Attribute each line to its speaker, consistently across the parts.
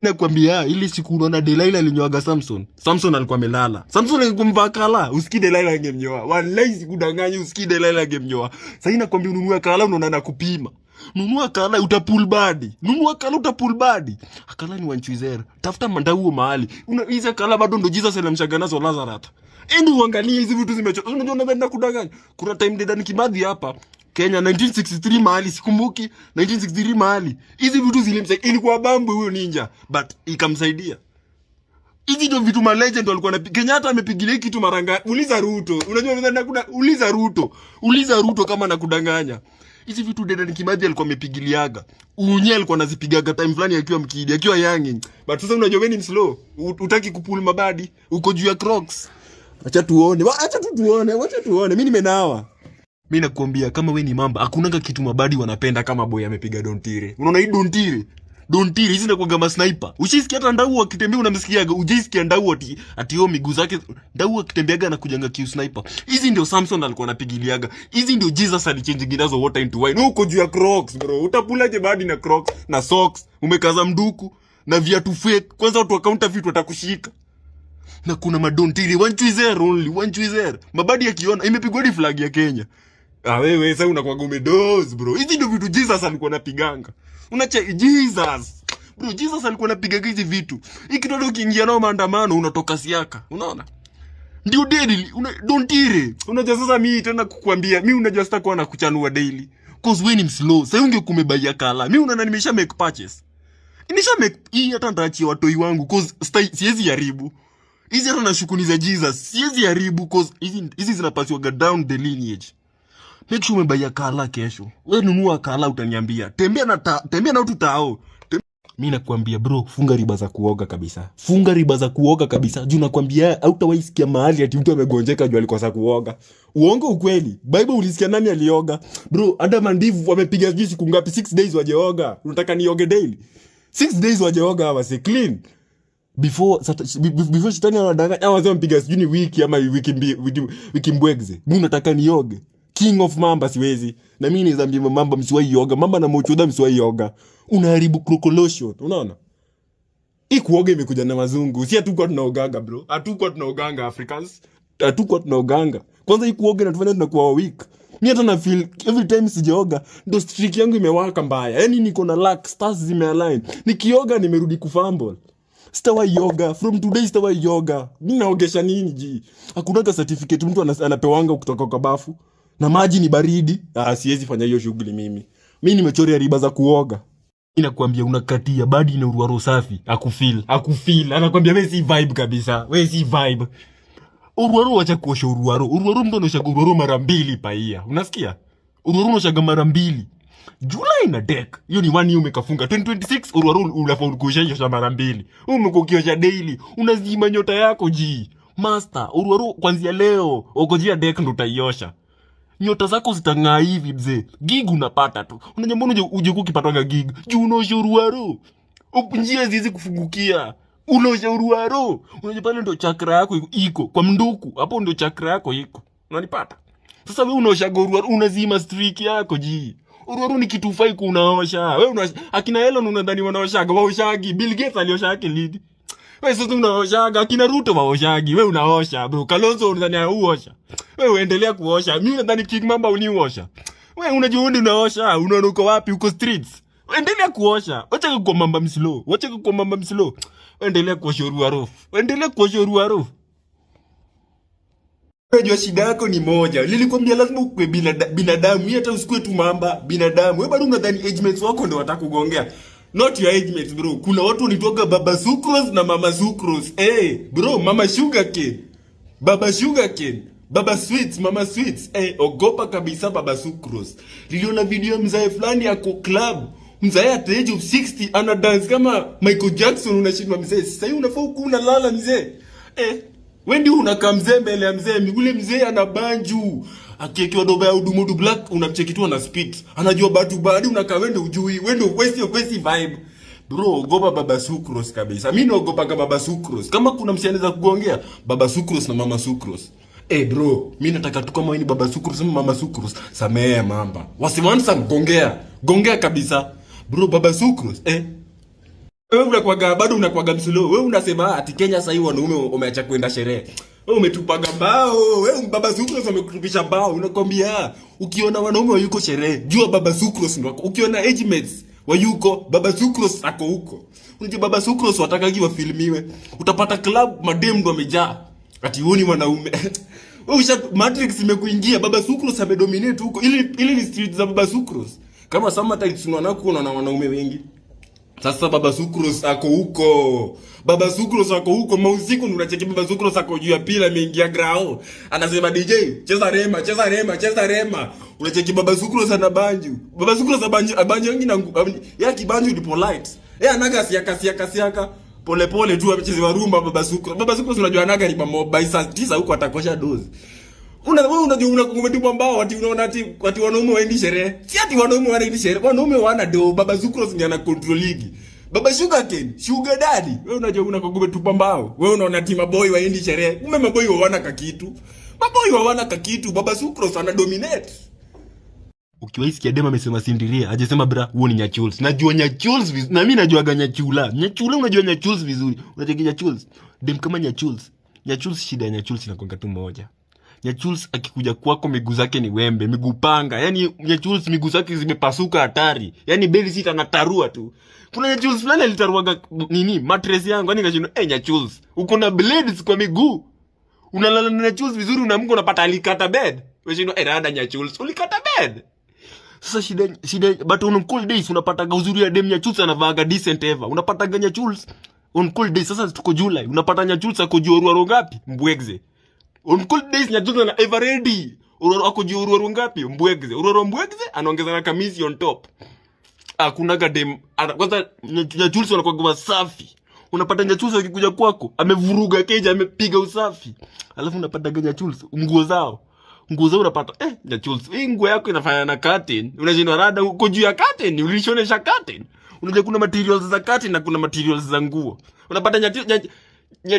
Speaker 1: Nakwambia ili siku unaona Delilah alinyoaga Samson. Samson alikuwa amelala. Samson alikumva kala, usikii Delilah angemnyoa. Wallahi sikudanganya, usikii Delilah angemnyoa. Sasa nakwambia ununue kala unaona nakupima. Nunua kala utapull body. Nunua kala utapull body. Akala ni wanchuizera. Tafuta mandauo mahali. Hizo kala bado ndo Jesus alimshaga nazo Lazarus. Ende uangalie hizi vitu zimecho. Unajua unadhani kudanganya. Kuna time Dedan Kimathi hapa Kenya 1963 mahali sikumbuki 1963 mahali. Hizi vitu zilimsaidia, ilikuwa bambu huyo ninja but ikamsaidia. Hizi ndio vitu ma legend walikuwa na Kenyatta amepigilia kitu maranga. Uliza Ruto. Unajua kuna uliza Ruto. Uliza Ruto kama nakudanganya. Hizi vitu Dedan Kimathi alikuwa amepigiliaga. Unye alikuwa anazipigaga time fulani akiwa mkidi, akiwa young. But sasa unajua wewe ni slow. Utaki kupull mabadi. Uko juu ya Crocs. Acha tuone. Acha tuone. Acha tuone. Mimi nimenawa. Mimi nakwambia kama we ni mamba, hakunanga kitu mabadi wanapenda kama boy amepiga Dontire. Unaona hii Dontire? Dontire hizi zinakuwa kama sniper. Ushisikia hata ndau akitembea unamsikiaga, ujisikia ndau ati yo miguu zake ndau akitembeaga na kujanga kiu sniper. Hizi ndio Samson alikuwa anapigiliaga. Hizi ndio Jesus alichange ginazo water into wine. Uko juu ya Crocs bro. Utapulaje badi na Crocs na socks, umekaza mduku na viatu fake. Kwanza watu wa counterfeit watakushika. Na kuna madontiri wanchuizera only, wanchuizera. Mabadi yakiona imepigwa di flag ya Kenya. Wewe sasa unakuwa gomedos bro. Hizi ndio vitu Jesus alikuwa anapiganga. Unacha Jesus. Bro, Jesus alikuwa anapiga hizi vitu. Hiki kidogo ukiingia nao maandamano unatoka siaka. Unaona? Ndio daily, dontire. Unajua sasa mimi tena kukuambia, mimi unajua sita kwa na kuchanua daily. Cause when I'm slow, sasa ungekumebaia kala. Mimi unaona nimesha make purchase. Nimesha make hii hata ndaachia watoi wangu cause siwezi haribu. Hizi hata na shukrani za Jesus. Siwezi haribu cause hizi zinapaswa down the lineage. Make sure umebaya kala kesho. Wewe nunua kala utaniambia. Tembea na watu tao. Mimi nakwambia bro, funga riba za kuoga kabisa. Funga riba za kuoga kabisa. Juu nakwambia hautawahi sikia mahali ati mtu amegonjeka juu alikosa kuoga. Uongo ukweli? Bible ulisikia nani alioga? Bro, Adam and Eve wamepiga siku ngapi? 6 days wajeoga. Unataka nioge daily? 6 days wajeoga hawa si clean. Before shetani anadanganya hawa wazee mpiga sijui wiki ama wiki mbwegze. Mimi nataka nioge. King of mamba siwezi. Na mimi ni zambi mamba msiwahi yoga. Mamba na mochoda msiwahi yoga. Unaharibu crocolotion. Unaona? Hii kuoga imekuja na wazungu. Si hatukuwa tunaoganga bro. Hatukuwa tunaoganga Africans. Hatukuwa tunaoganga. Kwanza hii kuoga inatufanya tunakuwa weak. Mimi hata na feel every time sijaoga ndo streak yangu imewaka mbaya. Yaani niko na luck, stars zimealign. Nikioga nimerudi kufumble. Sitawahi yoga. From today sitawahi yoga. Mimi naogesha nini ji? Hakuna certificate mtu anapewanga kutoka kwa bafu. Na maji ni baridi. Siwezi fanya hiyo shughuli mimi. Mimi nimechoria riba za kuoga. Inakwambia unakatia badi na uruaro safi. Akufeel. Anakwambia wewe si vibe kabisa. Wewe si vibe. Uruaro wacha kuosha uruaro. Uruaro mtu anashaga uruaro mara 2 paia. Unasikia? Uruaro unashaga mara 2. July na deck. Hiyo ni 1 year umekafunga. 2026 uruaro unafaa kuosha mara 2. Umekukiosha daily. Unazima nyota yako ji. Master, uruaro kwanzia leo ukojia deck ndo utaiosha. Nyota zako zitang'aa hivi mzee. Gig unapata tu. Unajua mbona uje kukipatanga gig? Juu unaosha uruaro. Njia zizi kufungukia. Unaosha uruaro. Unajua pale ndo chakra yako iko. Kwa mnduku. Hapo ndo chakra yako iko. Unanipata? Sasa wewe unaosha uruaro. Unazima streak yako ji. Uruaro ni kitu ufai kunaosha. Wewe akina Elon unadhani wanaoshaga. Waoshagi. Bill Gates aliosha yake lidi. Wewe sasa unaoshaga. Akina Ruto waoshagi. Wewe unaosha bro. Kalonzo unadhani uosha. Wewe endelea kuosha. Mimi nadhani King Mamba uniosha. Wewe unajua unaosha, unanuka wapi uko streets. Endelea kuosha. Wacha kwa mamba msilo. Endelea kuosha uruaro. Unajua shida yako ni moja. Nilikwambia lazima ukue binadamu. Hata usikue tu mamba, binadamu. Wewe bado unadhani age mates wako ndio watakugongea. Not your age mates bro. Kuna watu wanitoka baba sucrose na mama sucrose. Bro, mama sugarcane. Baba sugarcane. Baba sweets, mama sweets. Ogopa kabisa baba sucrose. Niliona video mzae fulani yako club. Mzae at the age of 60 ana dance kama Michael Jackson. Unashindwa mzee. Sasa unafaa kuwa unalala mzee. Wewe ndio unakaa mzee mbele ya mzee. Yule mzee ana banju. Akikiwa doba ya Udumodu Black unamcheki tu ana spit. Anajua badi unakaa wewe ndio ujui. Wewe ndio kwesi vibe. Bro, ogopa baba sucrose kabisa. Mimi naogopa kama baba sucrose. Kama kuna msianeza kugongea baba sucrose na mama sucrose. Bro, mimi nataka tu kama wewe ni baba sucrose ama mama sucrose. Samea mamba. Wasiwanza gongea kabisa. Bro, baba sucrose. Wewe unakuaga bado unakuaga msilo. Wewe unasema ati Kenya sasa hivi wanaume wameacha kwenda sherehe. Wewe umetupaga mbao. Wewe baba Sucrose amekutupisha mbao. Unakwambia ukiona wanaume wayuko sherehe, jua baba Sucrose ndio. Ukiona age mates wayuko, baba Sucrose ako huko. Unajua baba Sucrose watakagi wafilmiwe. Utapata club madem ndo wamejaa. Ati huoni wanaume. Wewe Matrix imekuingia, baba Sucrose amedominate huko. Ili ni street za baba Sucrose. Kama summertime tunaona kuna wanaume wengi. Sasa baba Sucrose ako huko. Baba Sucrose ako huko. Mausiku unacheki baba Sucrose ako juu ya pila ameingia grao. Anasema DJ, cheza rema, cheza rema, cheza rema. Unacheki baba Sucrose ana banju. Baba Sucrose abanju wengi na ya kibanju ni polite. Anaga siaka pole pole tu amecheza rumba baba Sucrose. Baba Sucrose unajua anaga ni mamo by saa 9 huko atakosha dozi. Unajua umetupa mbao ati unaona ati wanaume waendi sherehe. Si ati wanaume wanaendi sherehe. Wanaume wana do. Baba Sucrose ndiye ana control ligi. Baba Sugar Daddy. Wewe unajua umetupa mbao. Wewe unaona ati maboy waendi sherehe. Kumbe maboy hawana kakitu. Maboy hawana kakitu. Baba Sucrose ana dominate. Ukiwaisikia dema amesema sindiria, hajasema bra, huo ni Nyachules. Najua Nyachules vizuri. Na mimi najuaga Nyachula. Nyachula unajua Nyachules vizuri. Unacheki Nyachules. Dem kama Nyachules. Nyachules shida ya Nyachules inakuanga tu moja. Nyachules akikuja kwako miguu zake ni wembe, miguu panga. Yaani Nyachules miguu zake zimepasuka hatari. Yaani beli sita anatarua tu. Kuna Nyachules fulani alitaruaga mattress yangu. Yaani nikashindwa, Nyachules, uko na blades kwa miguu. Unalala na Nyachules vizuri unaamka unapata alikata bed. Unashindwa, rada Nyachules, ulikata bed. Sasa shida but on cold days unapata uzuri ya dem Nyachules anavaaga decent ever. Unapata Nyachules on cold days, sasa tuko July. Unapata Nyachules ako Ruaro ngapi? Mbwegze. On cold days Nyachules na ever ready. Ako Ruaro ngapi? Mbwegze. Mbwegze anaongeza na kamisi on top. Hakuna gadem. Kwanza Nyachules anakuwa safi. Unapata Nyachules akikuja kwako amevuruga keja, amepiga usafi. Alafu unapata Nyachules nguo zao unapata Nyachules, hii nguo yako inafanya na curtain. Unajua rada uko juu ya curtain, ulishonesha curtain. Unajua kuna materials za curtain na kuna materials za nguo. Unapata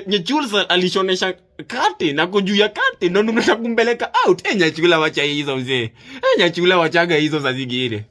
Speaker 1: Nyachules alishonesha curtain na uko juu ya curtain, ndio unataka kumpeleka out. Nyachula wacha hizo mzee. Nyachula wachaga hizo za zingine.